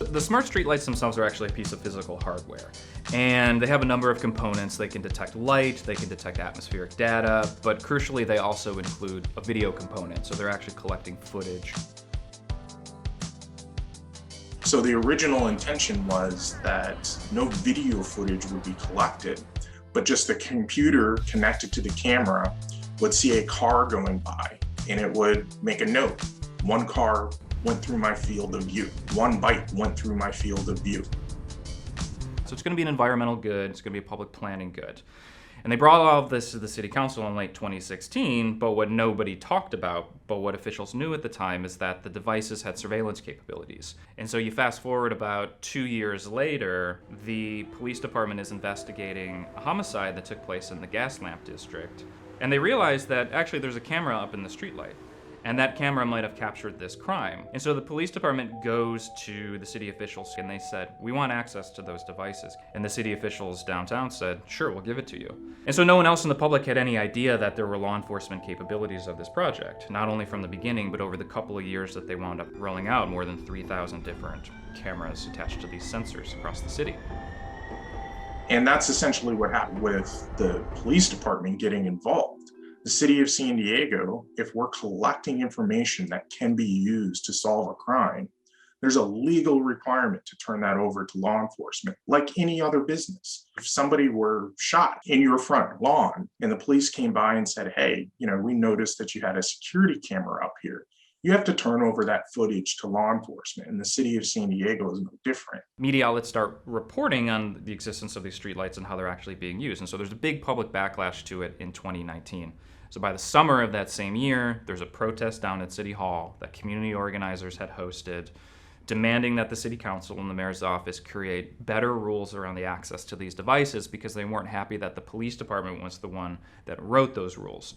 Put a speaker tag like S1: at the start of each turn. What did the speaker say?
S1: The smart streetlights themselves are actually a piece of physical hardware, and they have a number of components. They can detect light, they can detect atmospheric data, but crucially they also include a video component, so they're actually collecting footage.
S2: So the original intention was that no video footage would be collected, but just the computer connected to the camera would see a car going by, and it would make a note. One car went through my field of view. One bike went through my field of view.
S1: So it's going to be an environmental good, it's going to be a public planning good. And they brought all of this to the city council in late 2016, but what nobody talked about, but what officials knew at the time, is that the devices had surveillance capabilities. And so you fast forward about 2 years later, the police department is investigating a homicide that took place in the gas lamp district. And they realized that actually there's a camera up in the streetlight, and that camera might have captured this crime. And so the police department goes to the city officials and they said, we want access to those devices. And the city officials downtown said, sure, we'll give it to you. And so no one else in the public had any idea that there were law enforcement capabilities of this project, not only from the beginning, but over the couple of years that they wound up rolling out more than 3,000 different cameras attached to these sensors across the city.
S2: And that's essentially what happened with the police department getting involved. The city of San Diego, if we're collecting information that can be used to solve a crime, there's a legal requirement to turn that over to law enforcement, like any other business. If somebody were shot in your front lawn and the police came by and said, hey, we noticed that you had a security camera up here, you have to turn over that footage to law enforcement, and the city of San Diego is no different.
S1: Media outlets start reporting on the existence of these streetlights and how they're actually being used. And so there's a big public backlash to it in 2019. So by the summer of that same year, there's a protest down at City Hall that community organizers had hosted, demanding that the city council and the mayor's office create better rules around the access to these devices because they weren't happy that the police department was the one that wrote those rules.